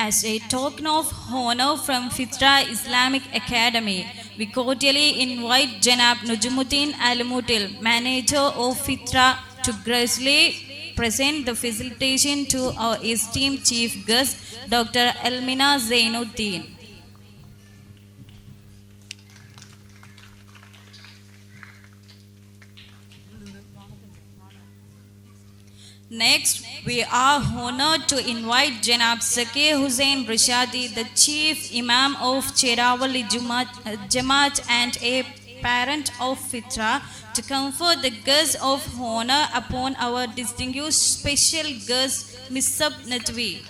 As a token of honor from Fitra Islamic Academy, we cordially invite Janab Nujumuddin Al-Mutil, manager of Fitra, to graciously present the facilitation to our esteemed chief guest, Dr. Elmina Zainuddin. Next, we are honored to invite Janab Zakir Hussain Rashadi, the Chief Imam of Cherawali Jamaat and a parent of Fitra, to confer the guest of honor upon our distinguished special guest, Misab Nadwi.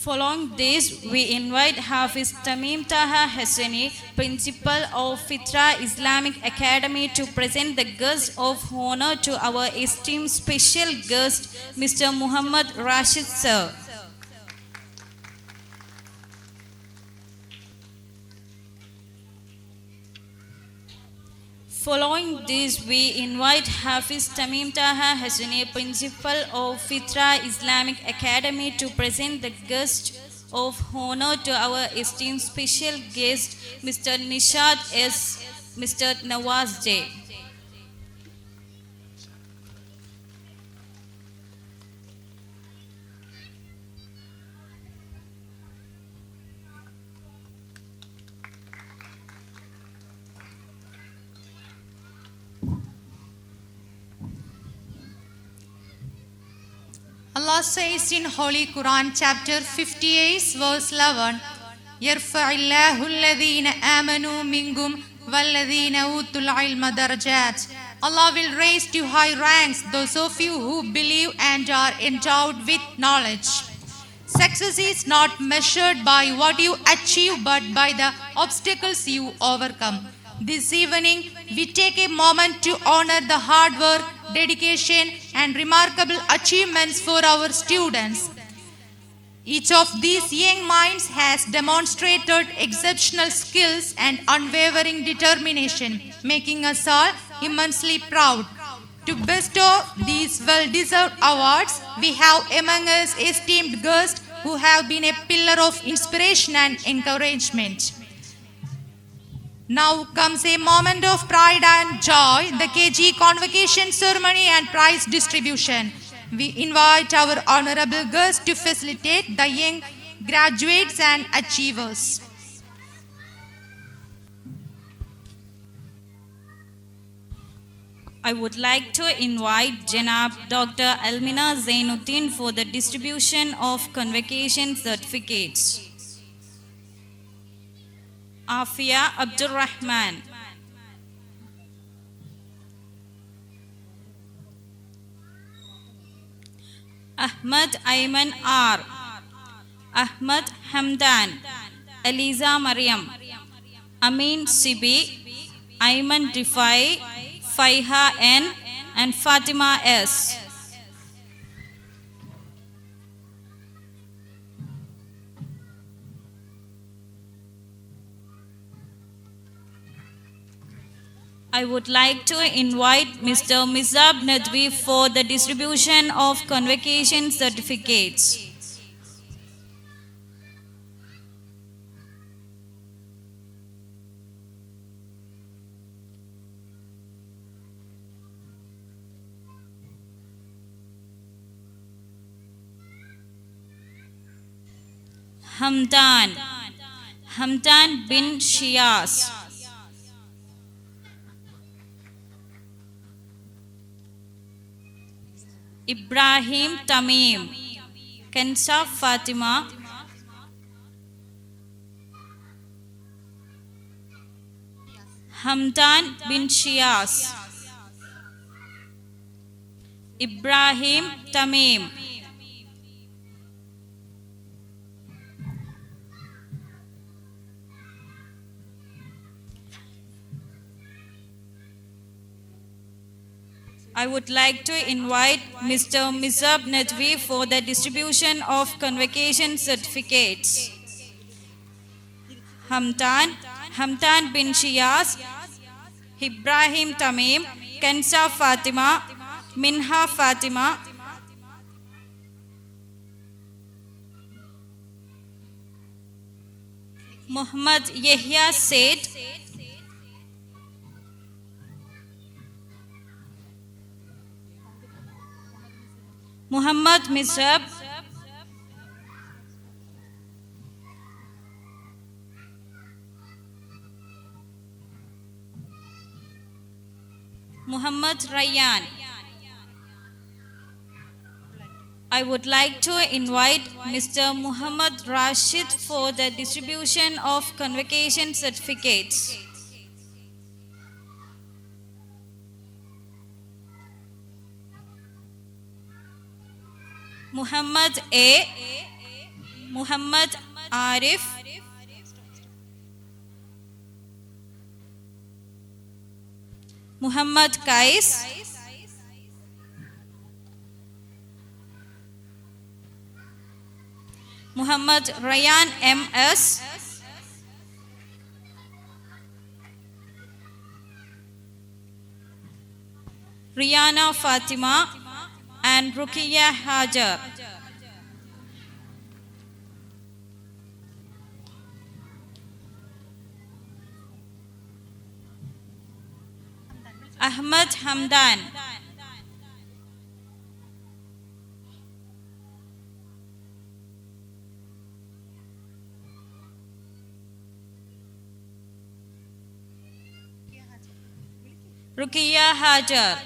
Following this, we invite Hafiz Tamim Taha Hassani, Principal of Fitra Islamic Academy, to present the guest of honor to our esteemed special guest, Mr. Muhammad Rashid Sir. Following this, we invite Hafiz Tamim Taha Hassani, Principal of Fitra Islamic Academy, to present the guest of honor to our esteemed special guest, Mr. Nishad S. Mr. Nawaz J. Allah says in Holy Quran, chapter 58, verse 11, يَرْفَعِ اللَّهُ الَّذِينَ آمَنُوا مِنْكُمْ وَالَّذِينَ أُوتُوا الْعِلْمَ دَرَجَاتٍ. Allah will raise to high ranks those of you who believe and are endowed with knowledge. Success is not measured by what you achieve but by the obstacles you overcome. This evening, we take a moment to honor the hard work, dedication, and remarkable achievements for our students. Each of these young minds has demonstrated exceptional skills and unwavering determination, making us all immensely proud. To bestow these well-deserved awards, we have among us esteemed guests who have been a pillar of inspiration and encouragement. Now comes a moment of pride and joy, the KG convocation ceremony and prize distribution. We invite our honorable guests to facilitate the young graduates and achievers. I would like to invite Janab Dr. Elmina Zainuddin for the distribution of convocation certificates. Afia Abdul Rahman. Ahmad Ayman R. Ahmad Hamdan. Eliza Mariam. Amin Sibi. Ayman Rifai. Faiha N. and Fatima S. I would like to invite Mr. Misab Nadwi for the distribution of convocation certificates. Hamdan bin Shias. Ibrahim Tamim. Kensa Fatima. Hamdan bin Shias. Ibrahim Tamim. I would like to invite Mr. Misab Nadwi for the distribution of convocation certificates. Hamdan bin Shias, Ibrahim Tamim, Kensa Fatima, Minha Fatima, Muhammad Yahya Said, Muhammad Misrab, Muhammad Rayyan. I would like to invite Mr. Muhammad Rashid for the distribution of convocation certificates. Muhammad A, Muhammad Arif, Muhammad Kais, Muhammad Rayyan MS, Rihanna Fatima, and Rukiya Hajar. Ahmad Hamdan, Rukiya Hajar,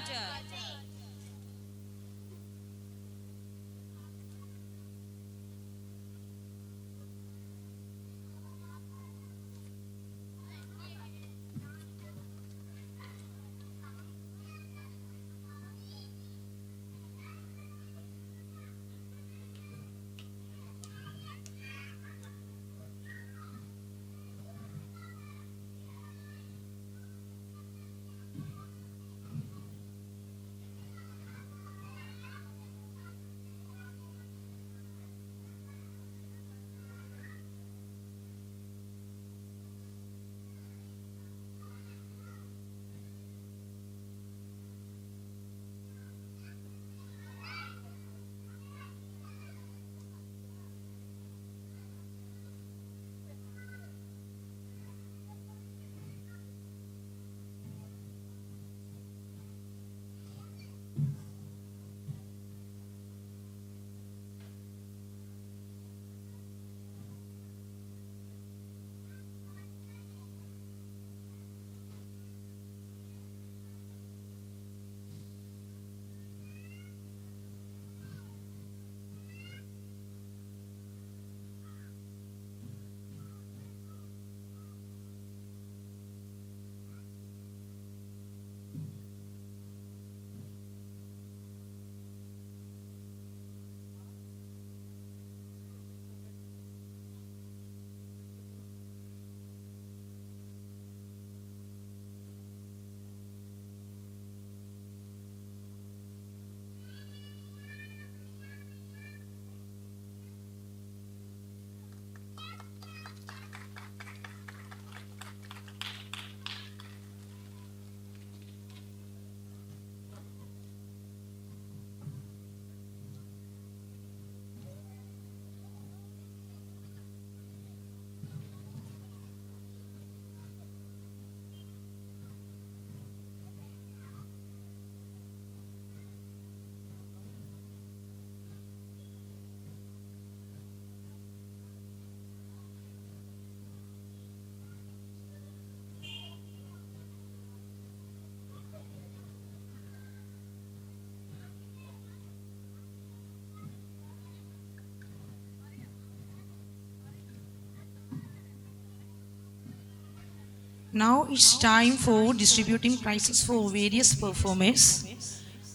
Now it's time for distributing prizes for various performers.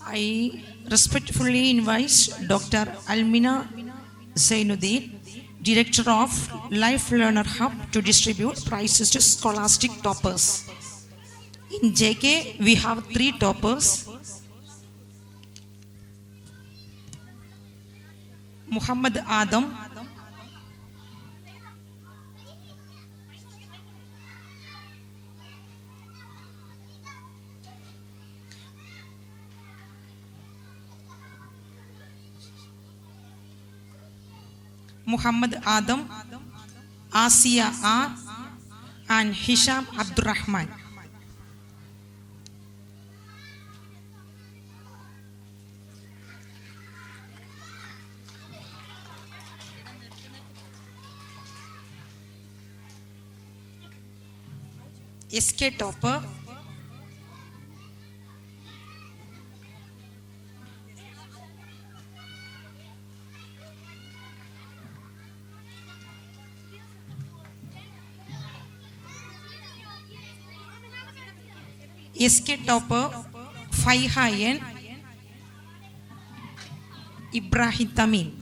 I respectfully invite Dr. Almina Zainuddin, Director of Life Learner Hub, to distribute prizes to scholastic toppers. In JK, we have 3 toppers: Muhammad Adam, Muhammad Adam, Asia R, and Hisham Abdurrahman. SK topper, SK topper 5 high-end, Ibrahim Tamim.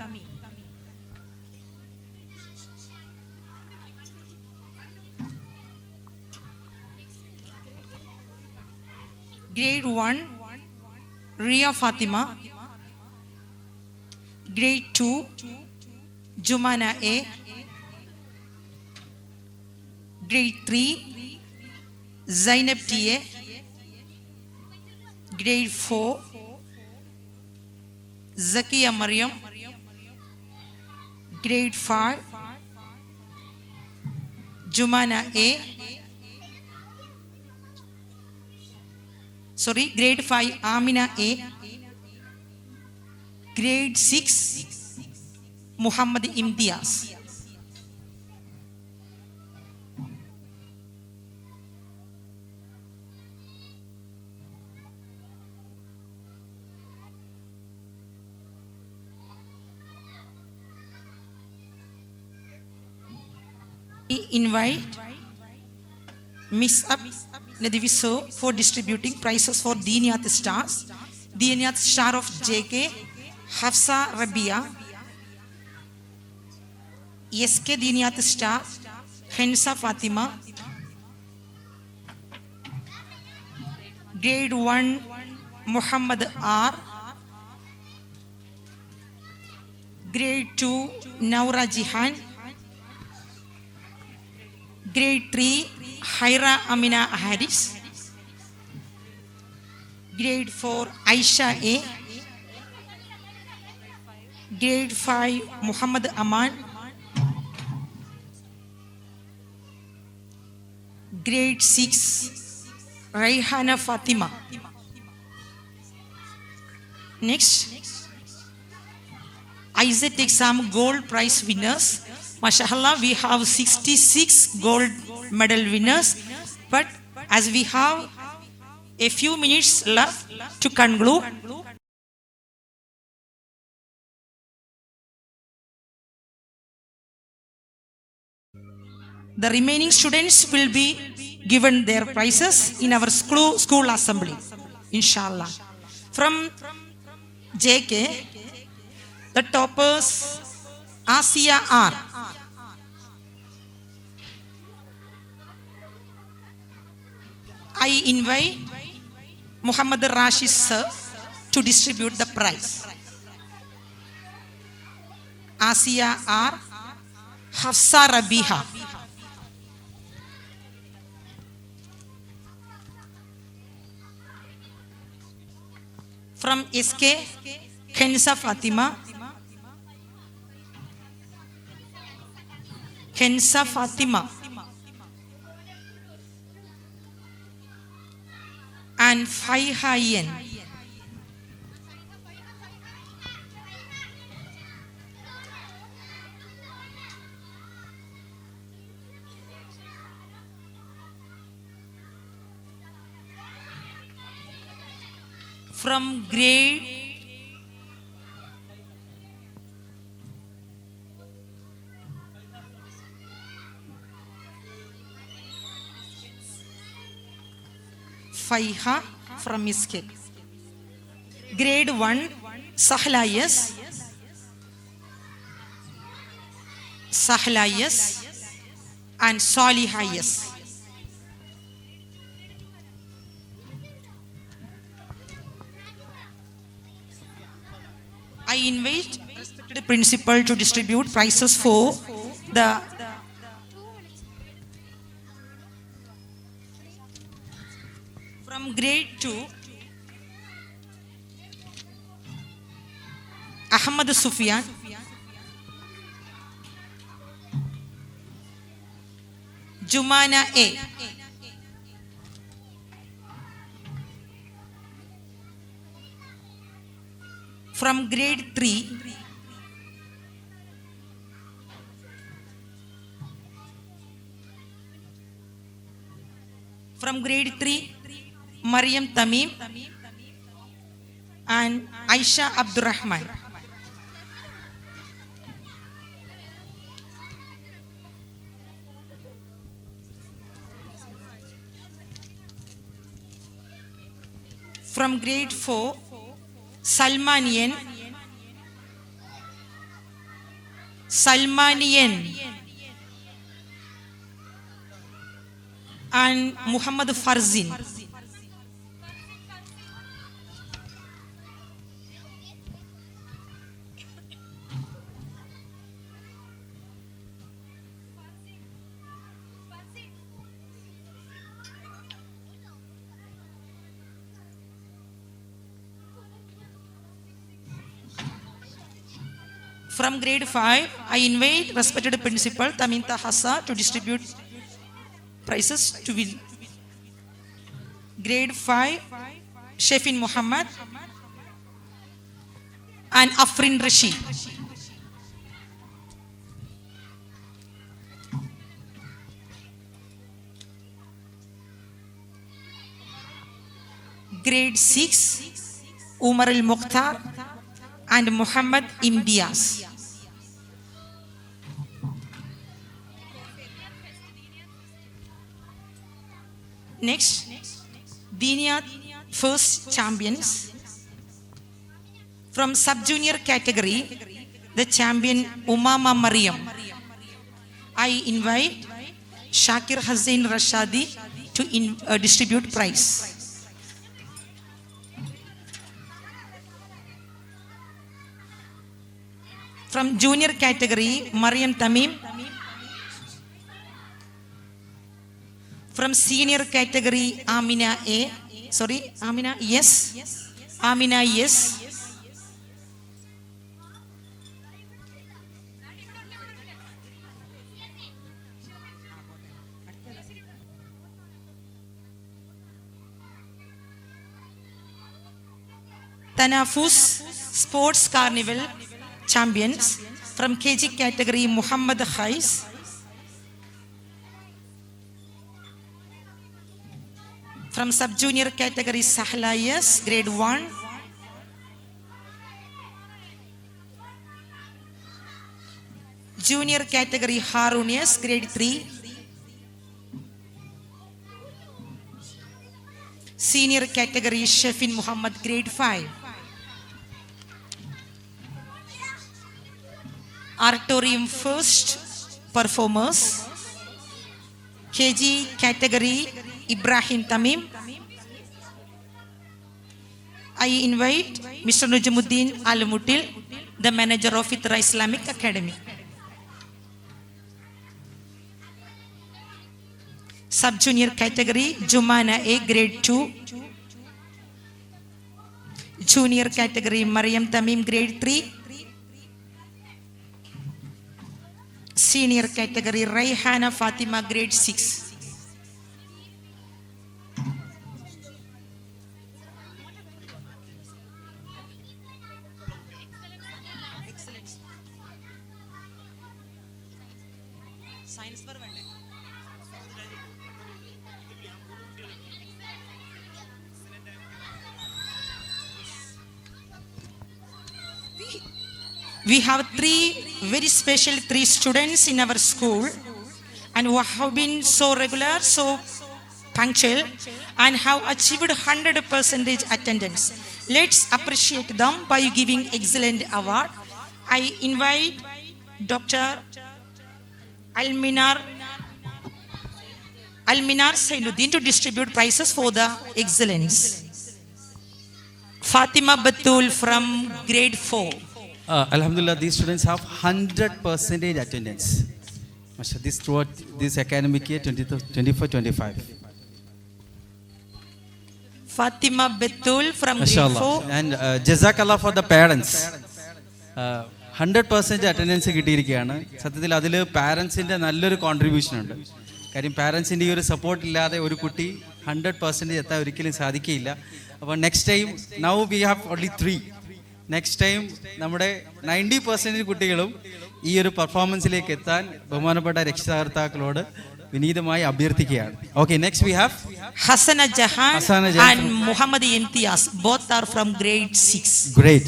Grade 1, Ria Fatima. Grade 2, Jumana A. Grade 3, Zainab TA. Grade 4, Zakiya Maryam. Grade 5, Jumana A. Grade 5, Amina A. Grade 6, Muhammad Imtiaz. We invite Miss Ab Nadiviso for distributing prizes for Diniyat Stars. Diniyat Star of JK, Hafsa Rabia. SK Diniyat Star, Hensa Fatima. Grade 1, Muhammad R. Grade 2, Naura Jihan. Grade 3, Haira Amina Haris. Grade 4, Aisha A. Grade 5, Muhammad Aman. Grade 6, Raihana Fatima. Next, Isaac exam gold prize winners. MashaAllah, we have 66 gold medal winners. But as we have a few minutes left to conclude, the remaining students will be given their prizes in our school assembly, inshallah. From JK, the toppers Asia R. I invite Muhammad Rashid sir to distribute the prize. Asia R, Hafsa Rabiha. From SK, Kensa Fatima. Kensa Fatima. And Faihayen. From grade Faiha from SK. Grade 1, Sahla yes. Sahla yes. And Saliha yes. I invite respected principal to distribute prizes for the from grade 2, Ahmad Sufyan. Jumana A. From grade 3, Mariam Tamim and Aisha Abdurrahman. From grade 4, Salmanian and Muhammad Farzin. From grade 5, I invite respected principal Taminta Hassa to distribute prizes to win. Grade 5, Shefin Muhammad and Afrin Rashid. Grade 6, Umar al-Mukhtar and Muhammad Imtiaz. Next, Diniat first champions. From sub-junior category, the champion Umama Mariam. I invite Shakir Hussain Rashadi to distribute prize. From junior category, Mariam Tamim. From senior category, Amina yes. Tanafus Sports Carnival champions. From KG category, Muhammad Khais. From sub-junior category, Sahla yes, grade 1. Junior category, Harun yes, grade 3. Senior category, Shefin Muhammad, grade 5. Oratorium first performers. KG category, Ibrahim Tamim. I invite Mr. Nujamuddin Al-Mutil, the manager of Fitra Islamic Academy. Sub-junior category, Jumana A, grade 2. Junior category, Mariam Tamim, grade 3. Senior category, Raihana Fatima, grade 6. We have very special three students in our school and who have been so regular, so punctual and have achieved 100% attendance. Let's appreciate them by giving excellent award. I invite Dr. Alminar Zainuddin to distribute prizes for the excellence. Fatima Batul from grade 4. Alhamdulillah, these students have 100% attendance. This throughout this academic year 24-25. Fatima Batul from grade 4. And Jazakallah for the parents. 100% attendance കിട്ടിയിരിക്കുകയാണ്. സത്യത്തിൽ അതിൽ പാരൻസിൻ്റെ നല്ലൊരു contribution ഉണ്ട്. കാര്യം പാരൻസിൻ്റെ ഈ ഒരു support ഇല്ലാതെ ഒരു കുട്ടി 100% എത്താൻ ഒരിക്കലും സാധിക്കുകയില്ല. അപ്പോൾ next time now we have only 3. Next time നമ്മുടെ 90% കുട്ടികളും ഈ ഒരു പെർഫോമൻസിലേക്ക് എത്താൻ ബഹുമാനപ്പെട്ട രക്ഷകർത്താക്കളോട് വിനീതമായി അഭ്യർത്ഥിക്കുകയാണ്. Okay, next we have Hasana Jahan Hasana Jahan and Muhammad Imtiaz. Both are from grade 6. great.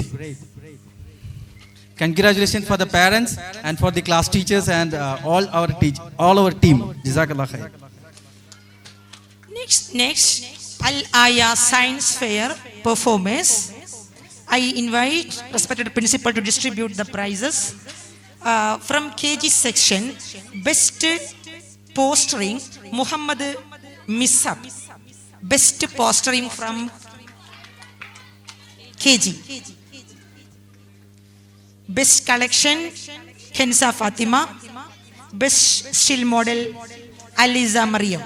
Congratulations for the parents and for the class teachers and all our team. Jazakallah khair. Next, Al Aya Science Fair performance. I invite respected principal to distribute the prizes. From KG section, best postering Muhammad Misab. Best postering from KG. Best collection Kenza Fatima. Best still model Aliza Mariam.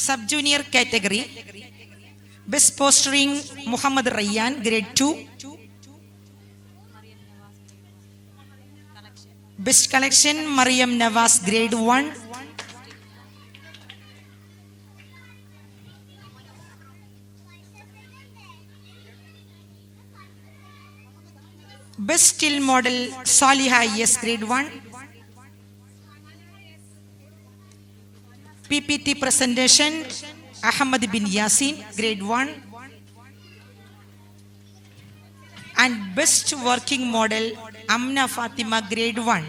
Sub-junior category, best postering Muhammad Rayyan, grade 2. Best collection Mariam Nawaz, grade 1. Best still model Saliha, yes, grade 1. PPT presentation Ahmad bin Yasin, grade 1. And best working model Amna Fatima, grade 1.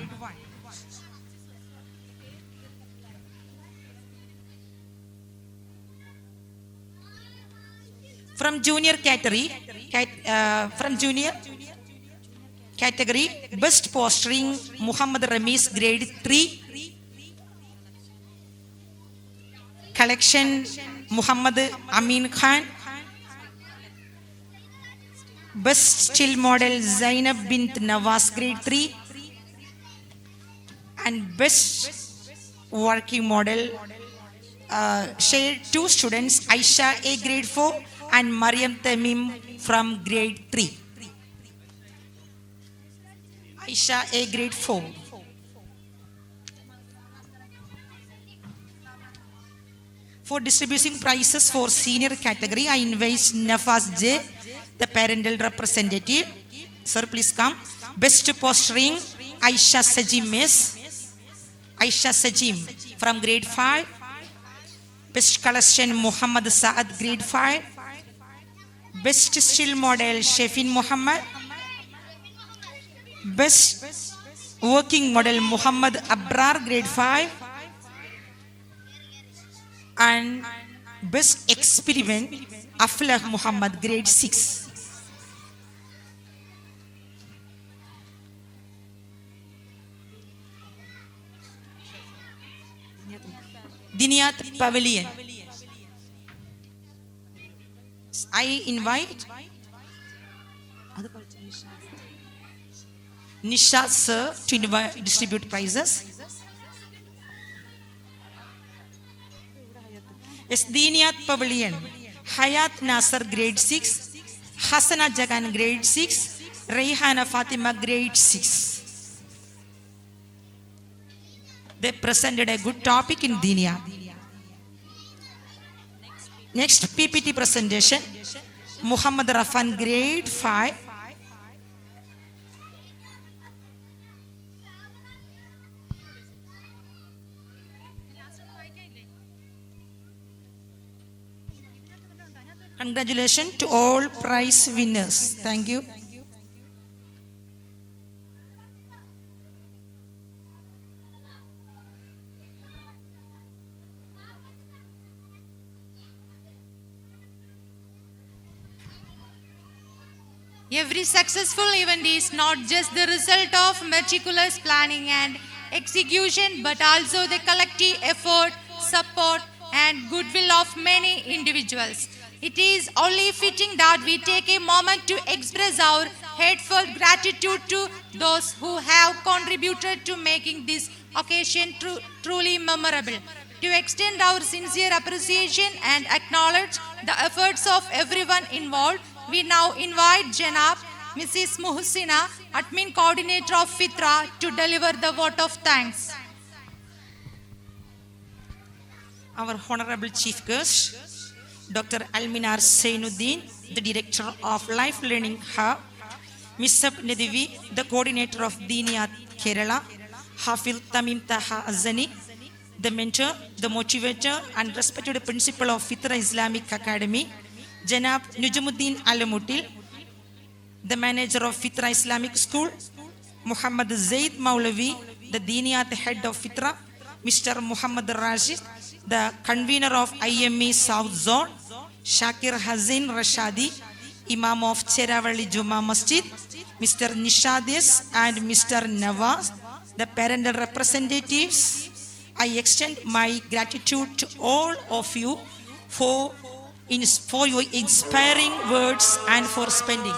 From junior category, best postering Muhammad Ramis, grade 3. Collection Muhammad Amin Khan. Best still model Zainab bint Nawaz, grade 3. And best working model shared 2 students, Aisha A, grade 4 and Mariam Tamim from grade 3. Aisha A, grade 4. For distributing prizes for senior category, I invite Nafas J, the parental representative. Sir, please come. Best postering Aisha Sajim Miss. Aisha Sajim from grade 5. Best collection Muhammad Saad, grade 5. Best still model Shefin Muhammad. Best working model Muhammad Abrar, grade 5. And best experiment Aflah Muhammad, grade 6. Diniyat Pavilion. I invite Nisha sir to distribute prizes. Yes, Diniyat Pavilion. Hayat Nasser, grade 6. Hasana Jagan, grade 6. Rayhana Fatima, grade 6. They presented a good topic in Diniyat. Next PPT presentation Muhammad Rafan, grade 5. Congratulations to all prize winners. Thank you. Every successful event is not just the result of meticulous planning and execution, but also the collective effort, support, and goodwill of many individuals. It is only fitting that we take a moment to express our heartfelt gratitude to those who have contributed to making this occasion truly memorable. To extend our sincere appreciation and acknowledge the efforts of everyone involved, we now invite Janab Mrs. Muhsina, Admin Coordinator of Fitra, to deliver the vote of thanks. Our Honorable Chief Guest, Dr. Alminar Zainuddin, the Director of Life Learning Hub, Ms. Nadivi, the Coordinator of Diniyat Kerala, Hafil Tamim Taha Azani, the mentor, the motivator and respected principal of Fitra Islamic Academy, Janab Nujamuddin Alamutil, the manager of Fitra Islamic School, Muhammad Zaid Maulavi, the Diniyat head of Fitra, Mr. Muhammad Rashid, the convener of IME South Zone, Shakir Hazin Rashadi, Imam of Cheravali Juma Masjid, Mr. Nishadis and Mr. Nawaz, the parental representatives. I extend my gratitude to all of you for your inspiring words and for spending